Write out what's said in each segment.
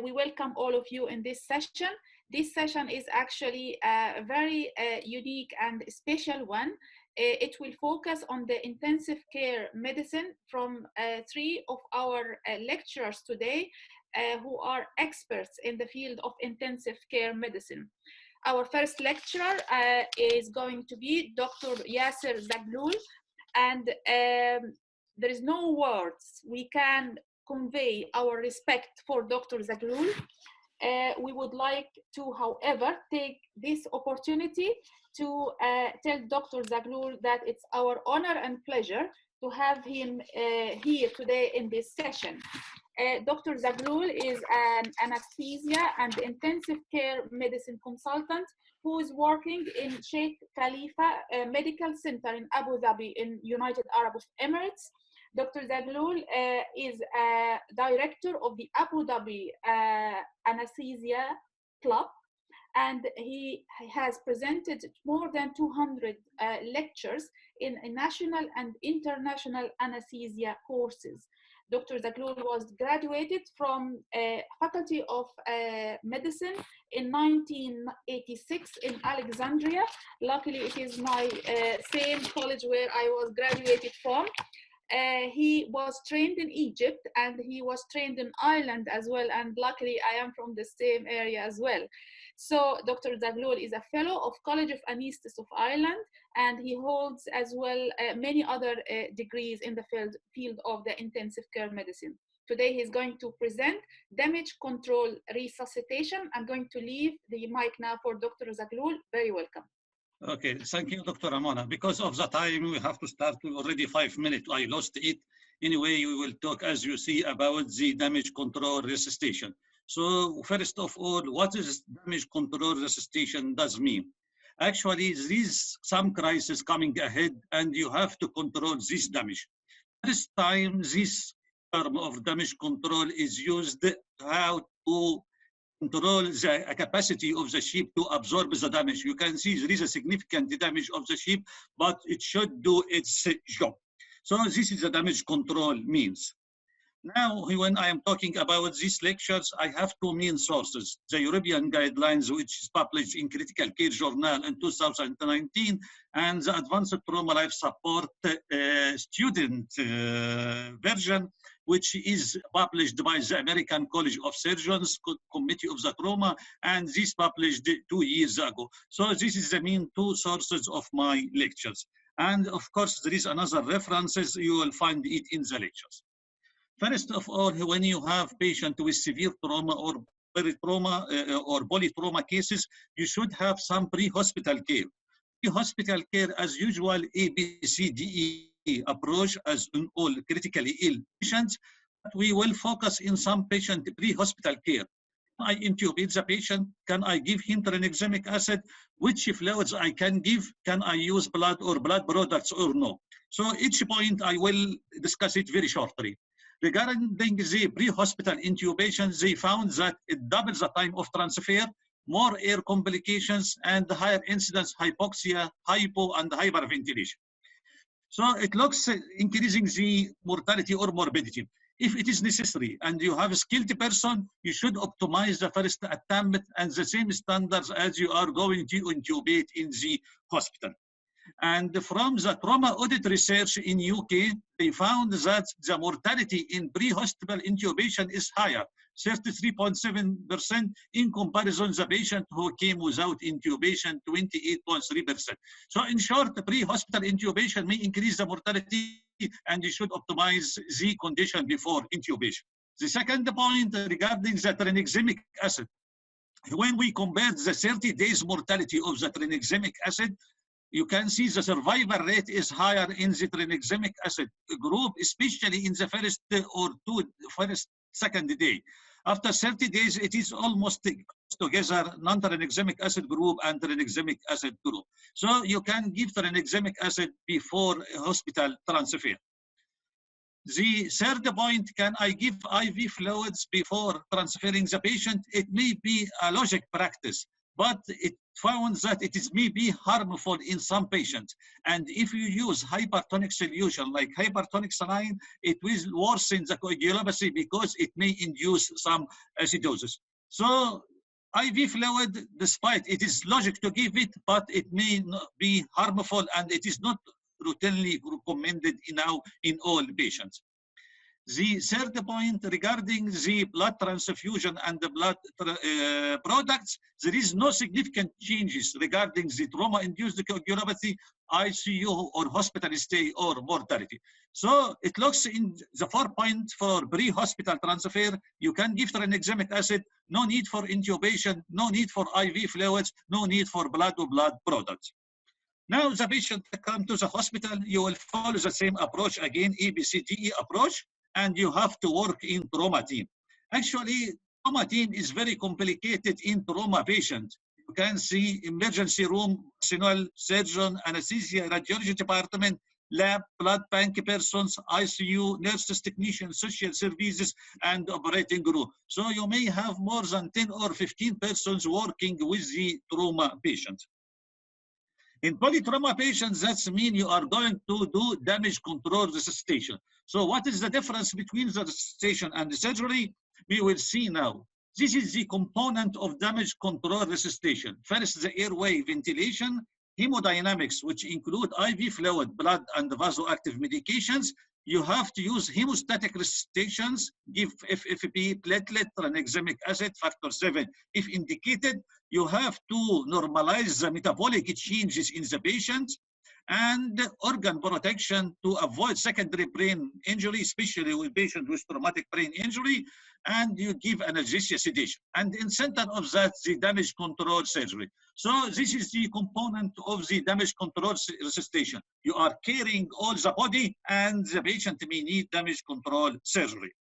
We welcome all of you in this session. This session is actually a very unique and special one. It will focus on the intensive care medicine from three of our lecturers today who are experts in the field of intensive care medicine. Our first lecturer is going to be Dr. Yasser Zaghloul, and there is no words we can convey our respect for Dr. Zaghloul. We would like to, however, take this opportunity to tell Dr. Zaghloul that it's our honor and pleasure to have him here today in this session. Dr. Zaghloul is an anesthesia and intensive care medicine consultant who is working in Sheikh Khalifa Medical Center in Abu Dhabi in United Arab Emirates. Dr. Zaghloul is a director of the Abu Dhabi Anesthesia Club, and he has presented more than 200 lectures in national and international anesthesia courses. Dr. Zaghloul was graduated from Faculty of Medicine in 1986 in Alexandria. Luckily, it is my same college where I was graduated from. He was trained in Egypt and he was trained in Ireland as well, and luckily I am from the same area as well. So Dr. Zaghloul is a fellow of College of Anaesthetists of Ireland, and he holds as well many other degrees in the field of the intensive care medicine. Today he's going to present damage control resuscitation. I'm going to leave the mic now for Dr. Zaghloul. Very welcome. Okay, thank you, Dr. Ramona. Because of the time, we have to start already 5 minutes. I lost it. Anyway, we will talk, as you see, about the damage control resuscitation. So first of all, what is damage control resuscitation does mean? Actually, there is some crisis coming ahead and you have to control this damage. First time this term of damage control is used, how to control the capacity of the ship to absorb the damage. You can see there is a significant damage of the ship, but it should do its job. So this is the damage control means. Now, when I am talking about these lectures, I have two main sources: the European guidelines, which is published in Critical Care Journal in 2019, and the Advanced Trauma Life Support student version, which is published by the American College of Surgeons Committee of the Trauma, and this published 2 years ago. So this is the main two sources of my lectures. And of course, there is another references, you will find it in the lectures. First of all, when you have patient with severe trauma or peri-trauma or polytrauma cases, you should have some pre-hospital care. Pre-hospital care, as usual, ABCDE approach as in all critically ill patients. But we will focus in some patient pre-hospital care. Can I intubate the patient? Can I give him tranexamic acid? Which fluids I can give? Can I use blood or blood products or no? So each point I will discuss it very shortly. Regarding the pre-hospital intubation, they found that it doubles the time of transfer, more air complications, and higher incidence hypoxia, hypo, and hyperventilation. So it looks increasing the mortality or morbidity. If it is necessary and you have a skilled person, you should optimize the first attempt and the same standards as you are going to intubate in the hospital. And from the trauma audit research in UK, they found that the mortality in pre-hospital intubation is higher, 33.7% in comparison to the patient who came without intubation, 28.3%. So in short, the pre-hospital intubation may increase the mortality and you should optimize the condition before intubation. The second point regarding the tranexamic acid. When we compare the 30 days mortality of the tranexamic acid, you can see the survival rate is higher in the tranexamic acid group, especially in the second day. After 30 days, it is almost together non-tranexamic acid group and tranexamic acid group. So you can give tranexamic acid before hospital transfer. The third point, can I give IV fluids before transferring the patient? It may be a logic practice, but it found that it is maybe harmful in some patients. And if you use hypertonic solution like hypertonic saline, it will worsen the coagulopathy because it may induce some acidosis. So IV fluid, despite it is logic to give it, but it may not be harmful and it is not routinely recommended now in all patients. The third point regarding the blood transfusion and the blood products, there is no significant changes regarding the trauma-induced coagulopathy, ICU or hospital stay or mortality. So it looks in the 4 point for pre-hospital transfer, you can give tranexamic acid, no need for intubation, no need for IV fluids, no need for blood-to-blood products. Now the patient come to the hospital, you will follow the same approach again, ABCDE approach, and you have to work in trauma team. Actually, trauma team is very complicated in trauma patient. You can see emergency room, personnel, surgeon, anesthesia, radiology department, lab, blood bank persons, ICU, nurses, technicians, social services, and operating room. So you may have more than 10 or 15 persons working with the trauma patient. In polytrauma patients, that means you are going to do damage control resuscitation. So what is the difference between the resuscitation and the surgery? We will see now. This is the component of damage control resuscitation. First, the airway ventilation, hemodynamics, which include IV fluid, blood, and vasoactive medications. You have to use hemostatic resuscitations, give FFP, platelet, tranexamic acid, factor 7. If indicated, you have to normalize the metabolic changes in the patient and organ protection to avoid secondary brain injury, especially with patients with traumatic brain injury, and you give analgesia sedation. And in center of that, the damage control surgery. So this is the component of the damage control resuscitation. You are carrying all the body and the patient may need damage control surgery.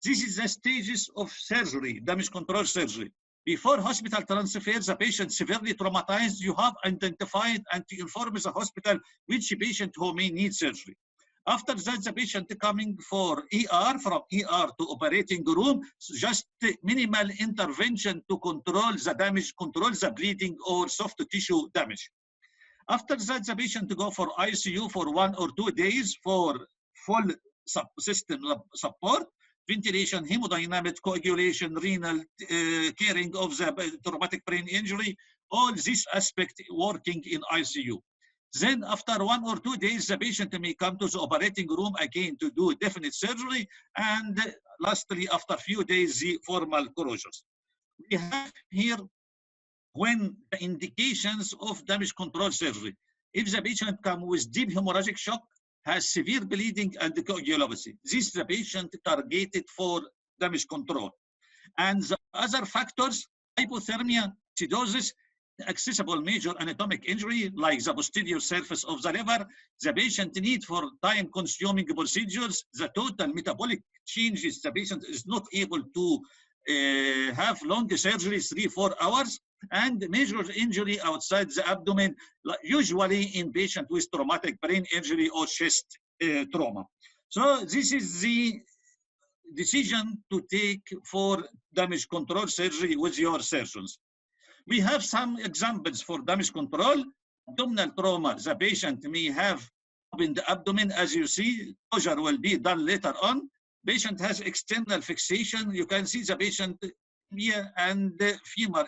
This is the stages of surgery, damage control surgery. Before hospital transfer, the patient severely traumatized, you have identified and to inform the hospital which patient who may need surgery. After that, the patient coming for ER, from ER to operating room, just minimal intervention to control the damage, control the bleeding or soft tissue damage. After that, the patient go for ICU for 1 or 2 days for full system support, ventilation, hemodynamics, coagulation, renal, caring of the traumatic brain injury, all this aspect working in ICU. Then after 1 or 2 days, the patient may come to the operating room again to do definite surgery. And lastly, after a few days, the formal closures. We have here when the indications of damage control surgery. If the patient comes with deep hemorrhagic shock, has severe bleeding and coagulopathy, this is the patient targeted for damage control. And the other factors, hypothermia, acidosis, accessible major anatomic injury like the posterior surface of the liver, the patient need for time-consuming procedures, the total metabolic changes, the patient is not able to have long surgery, 3-4 hours, and major injury outside the abdomen, usually in patient with traumatic brain injury or chest trauma. So this is the decision to take for damage control surgery with your surgeons. We have some examples for damage control. Abdominal trauma, the patient may have opened the abdomen, as you see, closure will be done later on. Patient has external fixation. You can see the patient here and femur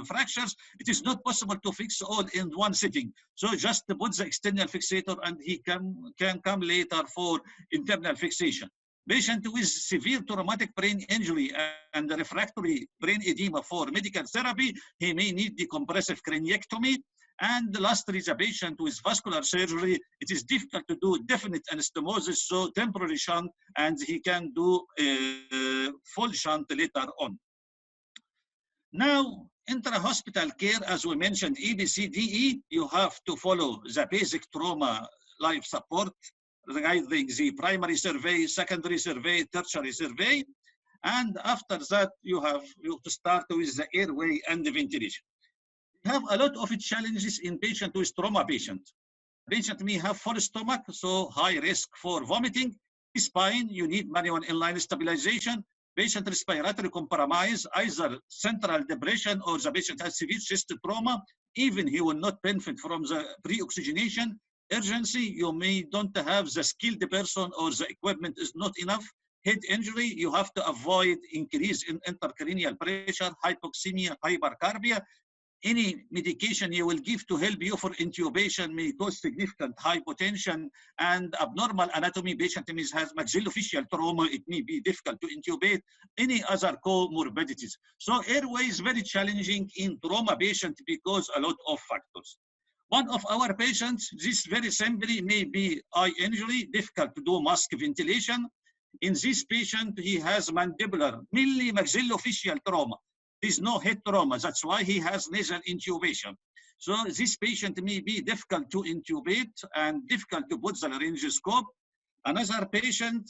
fractures. It is not possible to fix all in one sitting. So just put the external fixator and he can come later for internal fixation. Patient with severe traumatic brain injury and refractory brain edema for medical therapy, he may need decompressive craniectomy. And lastly, the patient with vascular surgery, it is difficult to do definite anastomosis, so temporary shunt, and he can do full shunt later on. Now, intra-hospital care, as we mentioned, ABCDE, you have to follow the basic trauma life support, regarding the primary survey, secondary survey, tertiary survey, and after that you have to start with the airway and the ventilation. We have a lot of challenges in patient with trauma patient. Patient may have full stomach, so high risk for vomiting. Spine, you need manual inline stabilization. patient respiratory compromise, either central depression or the patient has severe chest trauma, even he will not benefit from the pre-oxygenation. Urgency, you may don't have the skilled person or the equipment is not enough. Head injury, you have to avoid increase in intracranial pressure, hypoxemia, hypercarbia. Any medication you will give to help you for intubation may cause significant hypotension and abnormal anatomy. Patient has maxillofacial trauma, it may be difficult to intubate. Any other comorbidities. So airway is very challenging in trauma patient because a lot of factors. One of our patients, this very simply may be eye injury, difficult to do mask ventilation. In this patient, he has mandibular, mainly maxillofacial trauma. There is no head trauma, that's why he has nasal intubation. So this patient may be difficult to intubate and difficult to put the laryngoscope. Another patient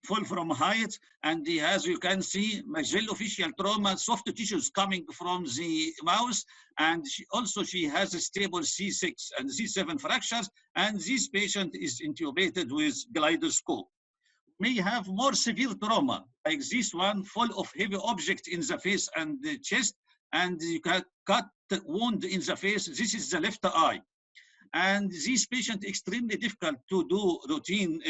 fall from height, and he has, you can see, maxillofacial trauma, soft tissues coming from the mouth, and she has a stable C6 and C7 fractures, and this patient is intubated with gyroscope. May have more severe trauma, like this one, full of heavy objects in the face and the chest, and you can cut wound in the face. This is the left eye. And this patient extremely difficult to do routine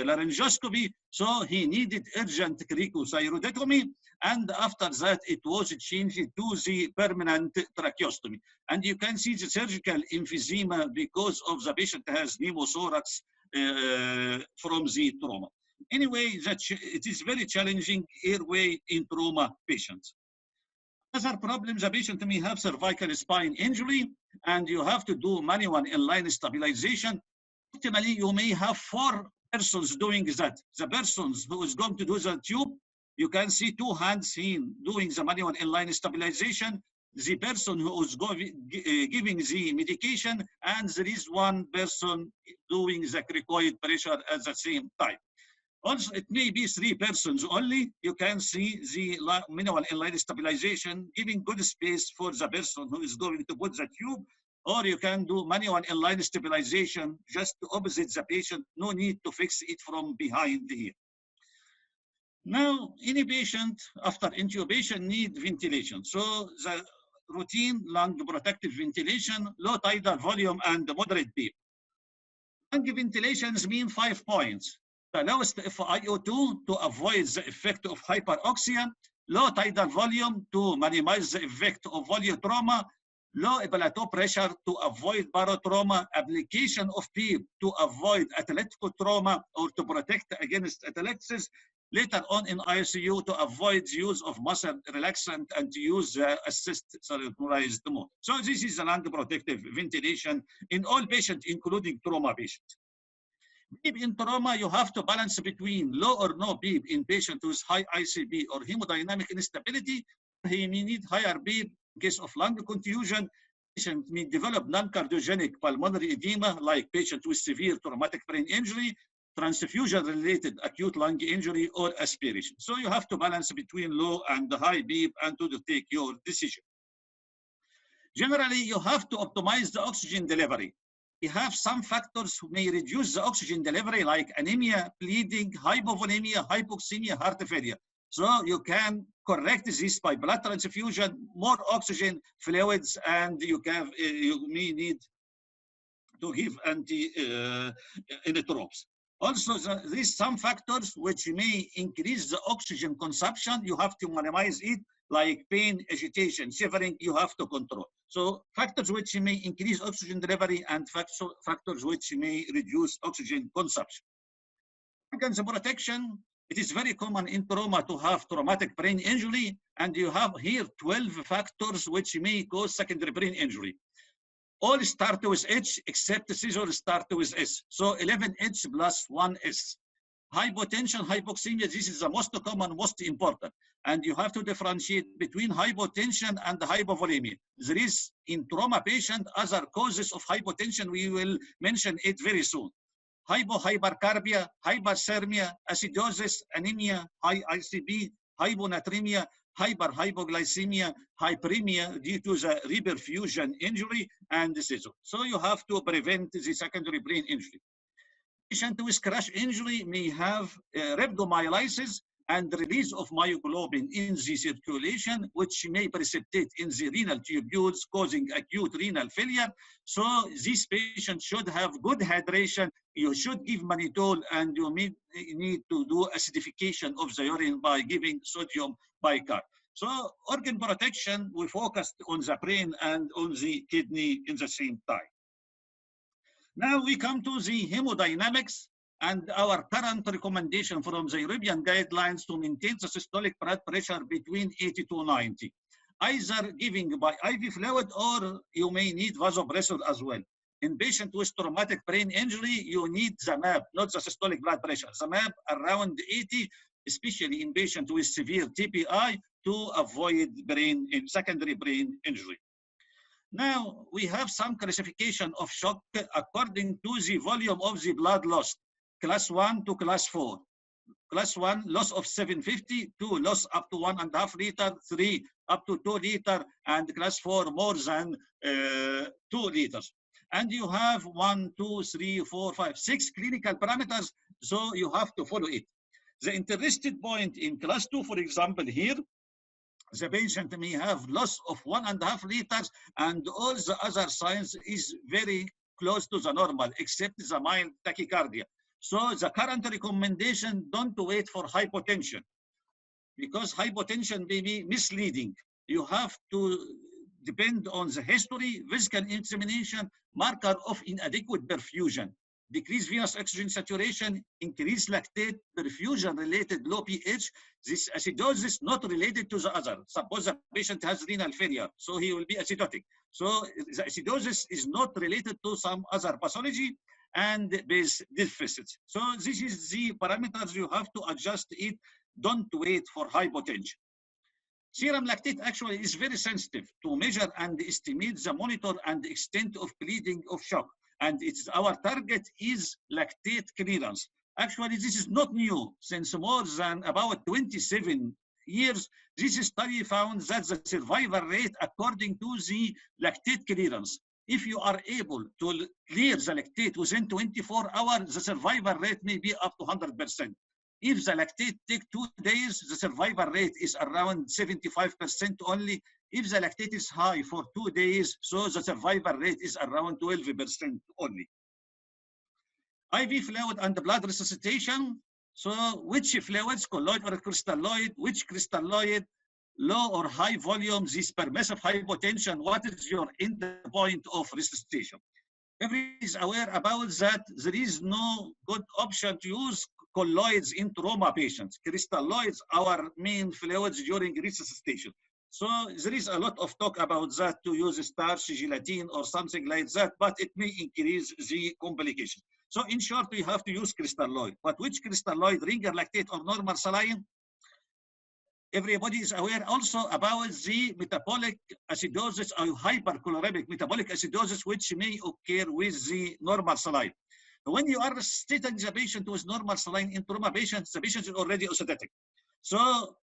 laryngoscopy, so he needed urgent cricothyroidectomy, and after that it was changed to the permanent tracheostomy. And you can see the surgical emphysema because of the patient has pneumothorax from the trauma. Anyway, it is very challenging airway in trauma patients. Other problems, the patient may have cervical spine injury, and you have to do manual inline stabilization. Ultimately, you may have 4 persons doing that. The persons who is going to do the tube, you can see 2 hands in doing the manual inline stabilization, the person who is giving the medication, and there is 1 person doing the cricoid pressure at the same time. Also, it may be 3 persons only. You can see the manual inline stabilization, giving good space for the person who is going to put the tube, or you can do manual inline stabilization just to opposite the patient. No need to fix it from behind here. Now, any patient after intubation need ventilation. So the routine lung protective ventilation, low tidal volume and moderate beep. Lung ventilations mean 5 points. The lowest FiO2 to avoid the effect of hyperoxia, low tidal volume to minimize the effect of volumetrauma, low plateau pressure to avoid barotrauma, application of PEEP to avoid athletical trauma or to protect against atelectasis, later on in ICU to avoid use of muscle relaxant and to use assist cerebrized mode. So this is the lung protective ventilation in all patients, including trauma patients. PEEP in trauma, you have to balance between low or no PEEP in patient with high ICP or hemodynamic instability. He may need higher PEEP in case of lung contusion. Patient may develop non-cardiogenic pulmonary edema, like patient with severe traumatic brain injury, transfusion-related acute lung injury, or aspiration. So you have to balance between low and high PEEP and to take your decision. Generally, you have to optimize the oxygen delivery. You have some factors who may reduce the oxygen delivery, like anemia, bleeding, hypovolemia, hypoxemia, heart failure. So you can correct this by blood transfusion, more oxygen, fluids, and you may need to give inotropes. Also, there is some factors which may increase the oxygen consumption. You have to minimize it, like pain, agitation, shivering, you have to control. So factors which may increase oxygen delivery and factors which may reduce oxygen consumption. Organs protection, it is very common in trauma to have traumatic brain injury, and you have here 12 factors which may cause secondary brain injury. All start with H except seizure start with S. So 11H plus 1S. Hypotension, hypoxemia, this is the most common, most important. And you have to differentiate between hypotension and hypovolemia. There is in trauma patient other causes of hypotension. We will mention it very soon. Hypercarbia, hyperthermia, acidosis, anemia, high ICP, hyponatremia, hypoglycemia, hyperemia due to the reperfusion injury and seizure. So you have to prevent the secondary brain injury. Patient with crash injury may have rhabdomyolysis, and release of myoglobin in the circulation, which may precipitate in the renal tubules, causing acute renal failure. So these patients should have good hydration. You should give mannitol, and you need to do acidification of the urine by giving sodium bicarb. So organ protection, we focused on the brain and on the kidney in the same time. Now we come to the hemodynamics and our current recommendation from the European guidelines to maintain the systolic blood pressure between 80 to 90, either giving by IV fluid or you may need vasopressor as well. In patients with traumatic brain injury, you need the MAP, not the systolic blood pressure. The MAP around 80, especially in patients with severe TBI, to avoid secondary brain injury. Now, we have some classification of shock according to the volume of the blood lost, class 1 to class 4. Class 1, loss of 750, 2, loss up to 1.5 liter, 3, up to 2 liter, and class 4, more than 2 liters. And you have 1, 2, 3, 4, 5, 6 clinical parameters, so you have to follow it. The interested point in class 2, for example, here, the patient may have loss of 1.5 liters and all the other signs is very close to the normal, except the mild tachycardia. So the current recommendation, don't wait for hypotension, because hypotension may be misleading. You have to depend on the history, physical examination, marker of inadequate perfusion, decreased venous oxygen saturation, increased lactate, perfusion-related low pH. This acidosis not related to the other. Suppose the patient has renal failure, so he will be acidotic. So the acidosis is not related to some other pathology and base deficits. So this is the parameters you have to adjust it. Don't wait for hypotension. Serum lactate actually is very sensitive to measure and estimate the monitor and extent of bleeding of shock. And it's our target is lactate clearance. Actually, this is not new. Since more than about 27 years, this study found that the survival rate according to the lactate clearance, if you are able to clear the lactate within 24 hours, the survival rate may be up to 100%. If the lactate takes 2 days, the survival rate is around 75% only. If the lactate is high for 2 days, so the survival rate is around 12% only. IV fluid and blood resuscitation. So which fluids, colloid or crystalloid, which crystalloid, low or high volume, this permissive hypotension, what is your end point of resuscitation? Everyone is aware about that. There is no good option to use colloids in trauma patients. Crystalloids are our main fluids during resuscitation. So there is a lot of talk about that, to use starch, gelatin, or something like that, but it may increase the complication. So in short, we have to use crystalloid. But which crystalloid, ringer lactate or normal saline? Everybody is aware also about the metabolic acidosis or hyperchloremic metabolic acidosis, which may occur with the normal saline. When you are resuscitating the patient with normal saline in trauma patients, the patient is already acidotic. So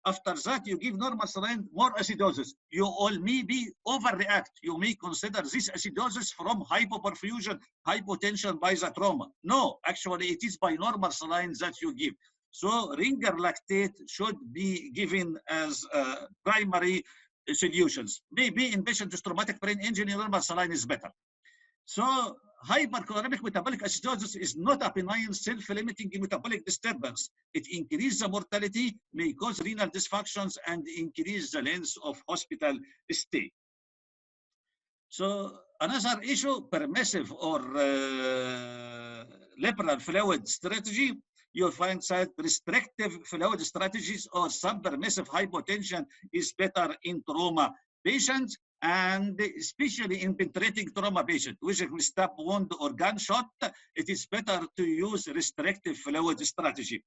after that, you give normal saline, more acidosis. You all may be overreact. You may consider this acidosis from hypoperfusion, hypotension by the trauma. No, actually it is by normal saline that you give. So ringer lactate should be given as primary solutions. Maybe in patients with traumatic brain injury, normal saline is better. So hyperchloremic metabolic acidosis is not a benign self-limiting metabolic disturbance. It increases the mortality, may cause renal dysfunctions, and increase the length of hospital stay. So another issue, permissive or liberal fluid strategy. You find that restrictive fluid strategies or subpermissive hypotension is better in trauma patients, and especially in penetrating trauma patients, which is stab wound or gunshot, it is better to use restrictive fluid strategy.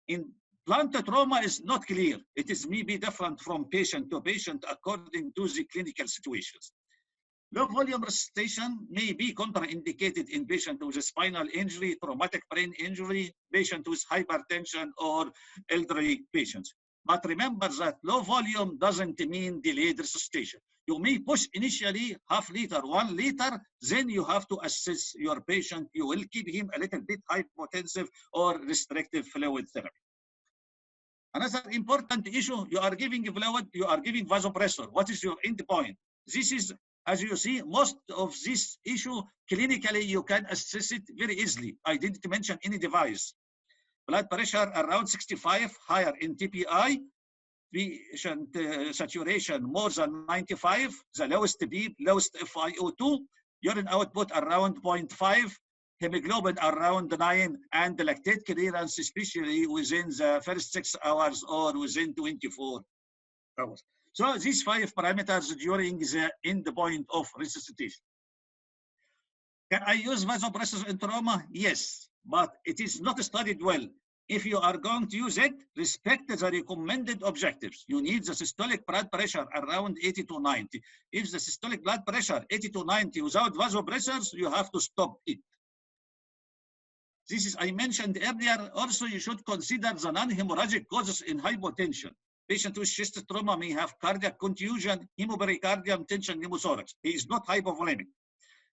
In blunt trauma is not clear. It is maybe different from patient to patient according to the clinical situations. Low volume resuscitation may be contraindicated in patients with spinal injury, traumatic brain injury, patients with hypertension, or elderly patients. But remember that low volume doesn't mean delayed resuscitation. You may push initially half liter, 1 liter, then you have to assess your patient. You will keep him a little bit hypotensive or restrictive fluid therapy. Another important issue, you are giving fluid, you are giving vasopressor. What is your end point? This is, as you see, most of this issue, clinically, you can assess it very easily. I didn't mention any device. Blood pressure around 65, higher in TPI, patient saturation more than 95, the lowest beep, lowest FiO2, urine output around 0.5, hemoglobin around 9, and the lactate clearance, especially within the first 6 hours or within 24 hours. So these 5 parameters during the end point of resuscitation. Can I use vasopressors in trauma? Yes, but it is not studied well. If you are going to use it, respect the recommended objectives. You need the systolic blood pressure around 80 to 90. If the systolic blood pressure 80 to 90 without vasopressors, you have to stop it. This is, I mentioned earlier, also you should consider the non-hemorrhagic causes in hypotension. Patient with chest trauma may have cardiac contusion, hemopericardium, tension, pneumothorax. He is not hypovolemic.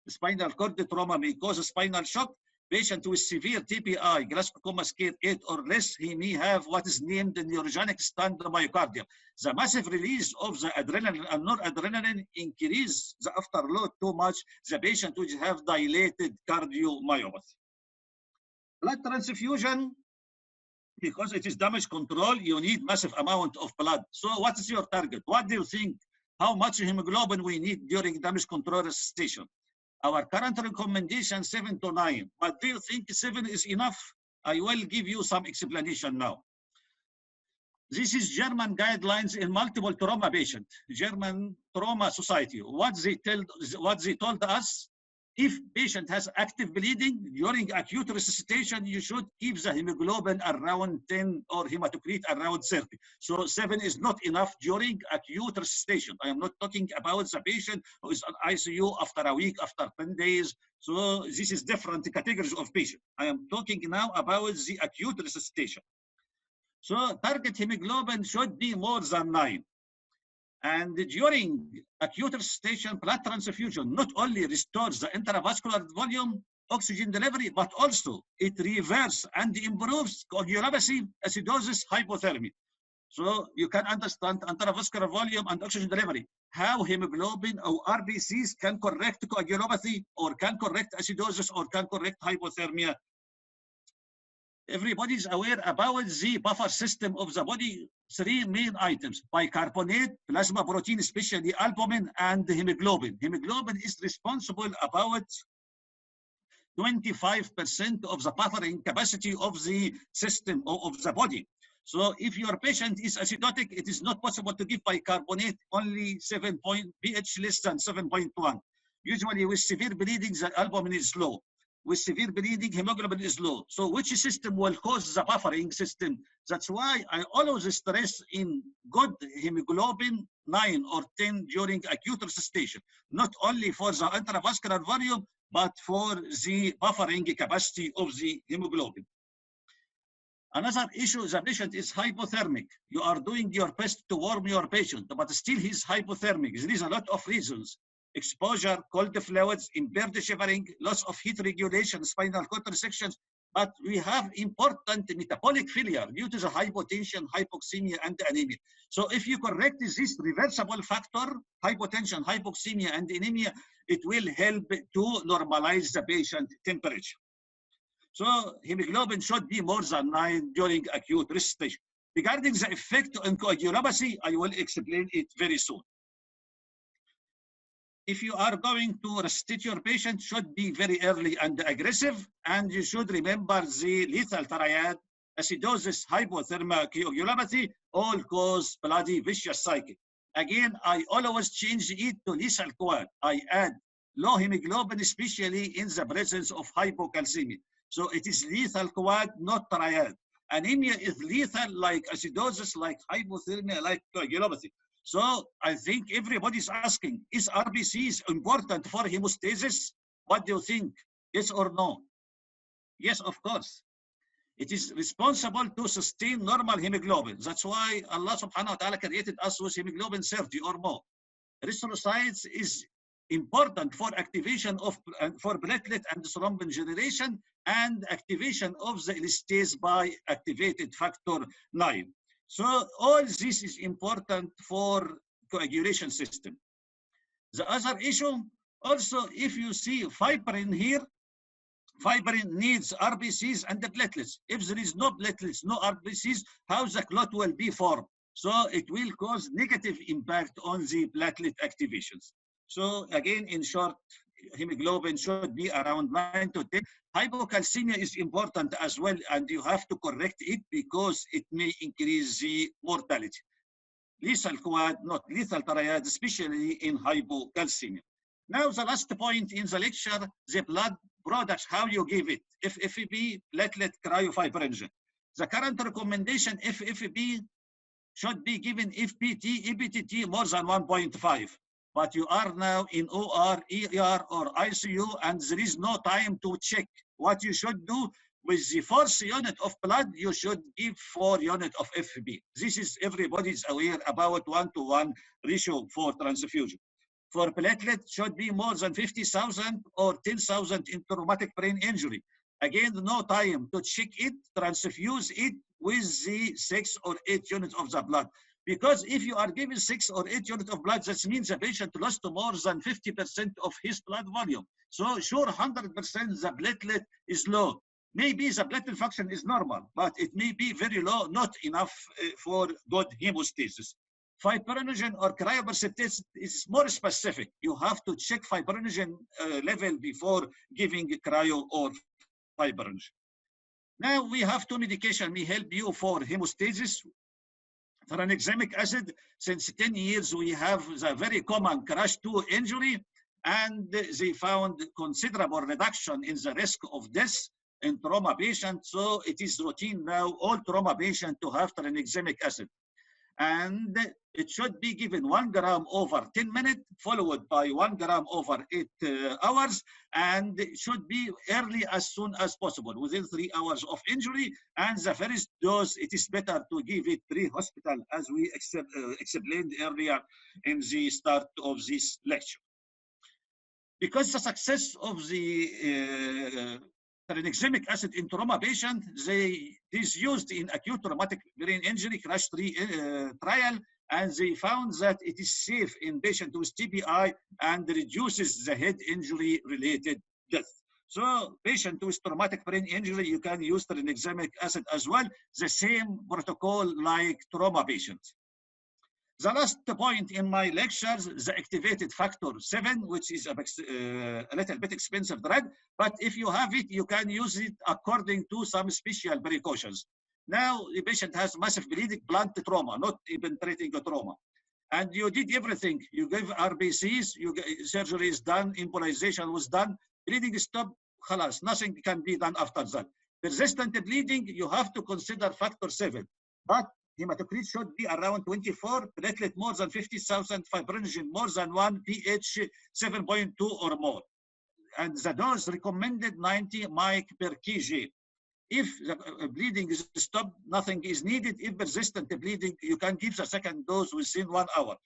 Spinal cord trauma may cause spinal shock. Patient with severe TPI, Glasgow Coma Scale 8 or less, he may have what is named neurogenic stunned myocardium. The massive release of the adrenaline and noradrenaline increase the afterload too much. The patient will have dilated cardiomyopathy. Blood transfusion, because it is damage control, you need massive amount of blood. So what is your target? What do you think? How much hemoglobin we need during damage control resuscitation? Our current recommendation 7 to 9, but do you think 7 is enough? I will give you some explanation now. This is German guidelines in multiple trauma patient, German Trauma Society. What they told us, if patient has active bleeding during acute resuscitation, you should keep the hemoglobin around 10 or hematocrit around 30. So 7 is not enough during acute resuscitation. I am not talking about the patient who is on ICU after a week, after 10 days. So this is different categories of patient. I am talking now about the acute resuscitation. So target hemoglobin should be more than 9. And during acute resuscitation, blood transfusion not only restores the intravascular volume, oxygen delivery, but also it reverses and improves coagulopathy, acidosis, hypothermia. So you can understand intravascular volume and oxygen delivery, how hemoglobin or RBCs can correct coagulopathy or can correct acidosis or can correct hypothermia. Everybody is aware about the buffer system of the body. 3 main items: bicarbonate, plasma protein, especially albumin, and hemoglobin. Hemoglobin is responsible about 25% of the buffering capacity of the system or of the body. So if your patient is acidotic, it is not possible to give bicarbonate only 7 point, pH less than 7.1. Usually with severe bleeding, the albumin is low. With severe bleeding, hemoglobin is low. So which system will cause the buffering system? That's why I always stress in good hemoglobin 9 or 10 during acute resuscitation, not only for the intravascular volume, but for the buffering capacity of the hemoglobin. Another issue, the patient is hypothermic. You are doing your best to warm your patient, but still he's hypothermic. There is a lot of reasons. Exposure, cold fluids, impaired shivering, loss of heat regulation, spinal cord resections, but we have important metabolic failure due to the hypotension, hypoxemia, and anemia. So if you correct this reversible factor, hypotension, hypoxemia, and anemia, it will help to normalize the patient temperature. So hemoglobin should be more than 9 during acute resuscitation. Regarding the effect on coagulopathy, I will explain it very soon. If you are going to resuscitate your patient, should be very early and aggressive, and you should remember the lethal triad: acidosis, hypothermia, coagulopathy, all cause bloody vicious cycle. Again, I always change it to lethal quad. I add low hemoglobin, especially in the presence of hypocalcemia. So it is lethal quad, not triad. Anemia is lethal like acidosis, like hypothermia, like coagulopathy. So I think everybody's asking, is RBCs important for hemostasis? What do you think? Yes or no? Yes, of course. It is responsible to sustain normal hemoglobin. That's why Allah subhanahu wa ta'ala created us with hemoglobin 30 or more. Erythrocytes is important for activation of for platelet and thrombin generation and activation of the elastase by activated factor 9. So all this is important for coagulation system. The other issue, also, if you see fibrin here, fibrin needs RBCs and the platelets. If there is no platelets, no RBCs, how the clot will be formed? So it will cause negative impact on the platelet activations. So again, in short, hemoglobin should be around 9 to 10. Hypocalcemia is important as well, and you have to correct it because it may increase the mortality. Lethal quad, not lethal triad, especially in hypocalcemia. Now, the last point in the lecture, the blood products, how you give it. FFP, platelet, cryofibrinogen. The current recommendation, FFP should be given FPT, EPTT more than 1.5. But you are now in OR, ER, or ICU, and there is no time to check. What you should do, with the fourth unit of blood, you should give 4 units of FFP. This is everybody's aware about 1-to-1 ratio for transfusion. For platelet, should be more than 50,000 or 10,000 in traumatic brain injury. Again, no time to check it, transfuse it with the 6 or 8 units of the blood. Because if you are given 6 or 8 units of blood, that means the patient lost more than 50% of his blood volume. So sure, 100% the platelet is low. Maybe the platelet function is normal, but it may be very low, not enough for good hemostasis. Fibrinogen or cryoprecipitation is more specific. You have to check fibrinogen level before giving cryo or fibrinogen. Now we have 2 medications may help you for hemostasis. Tranexamic acid, since 10 years we have the very common crash 2 injury, and they found considerable reduction in the risk of death in trauma patients. So it is routine now, all trauma patients to have tranexamic acid. And it should be given 1 gram over 10 minutes, followed by 1 gram over 8 hours, and it should be early as soon as possible, within 3 hours of injury. And the first dose, it is better to give it pre-hospital, as we explained earlier in the start of this lecture. Because the success of the tranexamic acid in trauma patient, is used in acute traumatic brain injury crash 3 trial, and they found that it is safe in patients with TBI and reduces the head injury related death. So patient with traumatic brain injury, you can use tranexamic acid as well, the same protocol like trauma patients. The last point in my lectures, the activated factor 7, which is a little bit expensive drug, but if you have it, you can use it according to some special precautions. Now, the patient has massive bleeding, blunt trauma, not penetrating trauma. And you did everything. You gave RBCs, surgery is done, embolization was done, bleeding stopped, khalas, nothing can be done after that. Persistent bleeding, you have to consider factor 7. But hematocrit should be around 24, platelet more than 50,000, fibrinogen more than 1, pH 7.2 or more. And the dose recommended 90 mic per kg. If the bleeding is stopped, nothing is needed. If persistent bleeding, you can give the second dose within 1 hour.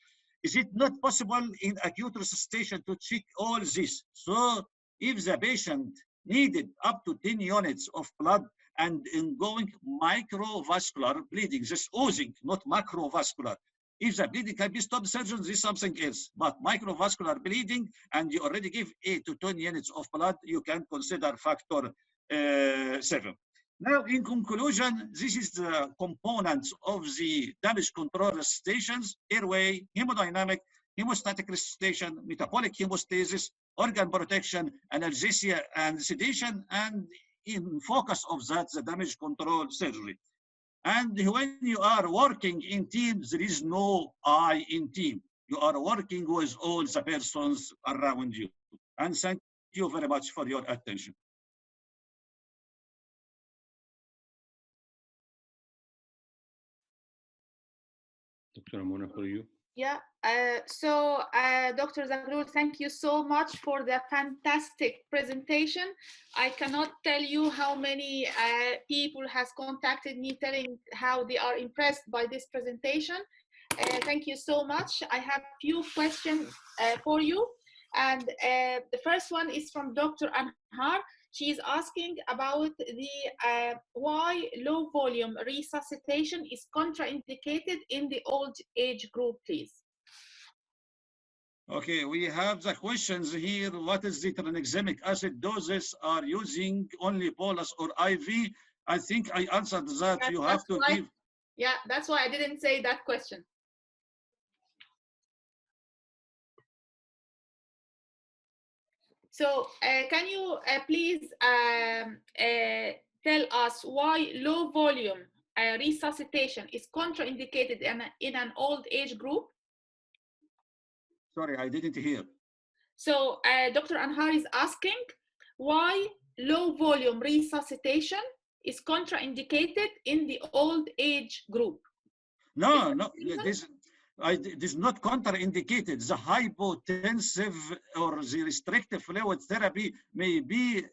Is it not possible in acute resuscitation to check all this? So if the patient needed up to 10 units of blood and ongoing microvascular bleeding, just oozing, not macrovascular. If the bleeding can be stopped, surgeons, this is something else. But microvascular bleeding, and you already give 8 to 10 units of blood, you can consider factor 7. Now, in conclusion, this is the components of the damage control resuscitations: airway, hemodynamic, hemostatic resuscitation, metabolic hemostasis, organ protection, analgesia and sedation, and in focus of that, the damage control surgery. And when you are working in teams, there is no I in team. You are working with all the persons around you. And thank you very much for your attention. Dr. Amona, for you. Yeah, Dr. Zaghloul, thank you so much for the fantastic presentation. I cannot tell you how many people has contacted me telling how they are impressed by this presentation. Thank you so much. I have few questions for you. And the first one is from Dr. Anhar. She's asking about the why low volume resuscitation is contraindicated in the old age group, please. Okay, we have the questions here. What is the tranexamic acid doses? Are using only bolus or IV? I think I answered that. Yeah, You have to give. Yeah, that's why I didn't say that question. So can you please tell us why low volume resuscitation is contraindicated in an old age group? Sorry, I didn't hear. So Dr. Anhar is asking why low volume resuscitation is contraindicated in the old age group. No, this is not contraindicated. The hypotensive or the restrictive fluid therapy maybe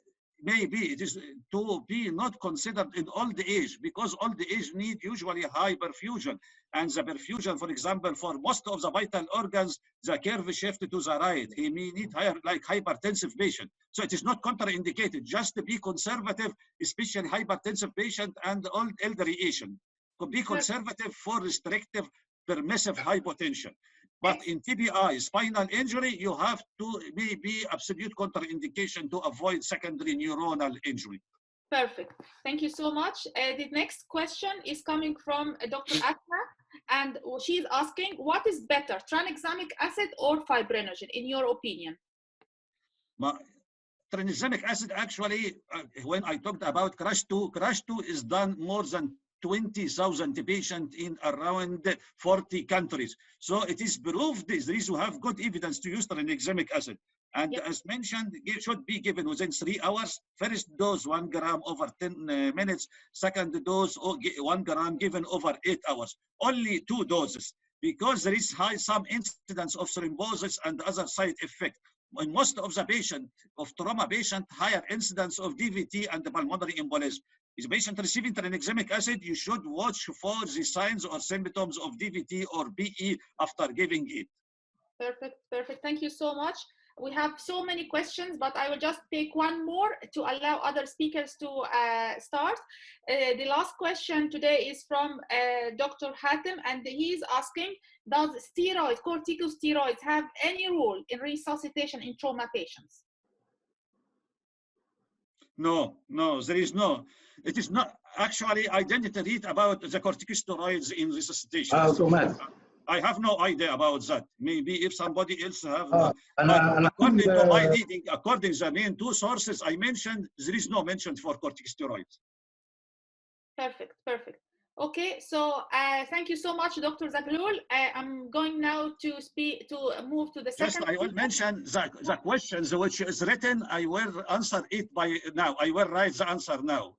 it is to be not considered in old age, because old age need usually high perfusion, and the perfusion, for example, for most of the vital organs, the curve shift to the right. He may need higher, like hypertensive patient. So it is not contraindicated. Just to be conservative, especially hypertensive patient and old elderly Asian. Could be conservative for restrictive permissive hypotension. But in TBI, spinal injury, you have to maybe absolute contraindication to avoid secondary neuronal injury. Perfect. Thank you so much. The next question is coming from Dr. Asma, and she's asking, what is better, tranexamic acid or fibrinogen, in your opinion? Tranexamic acid, actually, when I talked about crash 2 is done more than 20,000 patients in around 40 countries. So it is proved this. There is, you have good evidence to use tranexamic acid. And as mentioned, it should be given within 3 hours. First dose, 1 gram over 10 minutes. Second dose, 1 gram given over 8 hours. Only 2 doses, because there is some incidence of thrombosis and other side effect. In most of the patient, of trauma patient, higher incidence of DVT and pulmonary embolism. Is a patient receiving tranexamic acid, you should watch for the signs or symptoms of DVT or PE after giving it. Perfect, perfect. Thank you so much. We have so many questions, but I will just take one more to allow other speakers to start. The last question today is from Dr. Hatem, and he's asking, does steroids, corticosteroids, have any role in resuscitation in trauma patients? No, there is no. It is not. Actually, I didn't read about the corticosteroids in resuscitation. I have no idea about that. Maybe if somebody else have. According to my reading, according to the main 2 sources I mentioned, there is no mention for corticosteroids. Perfect, perfect. Okay, so thank you so much, Dr. Zaghloul. I'm going now to move to the second. Just I will mention the questions which is written. I will answer it by now. I will write the answer now.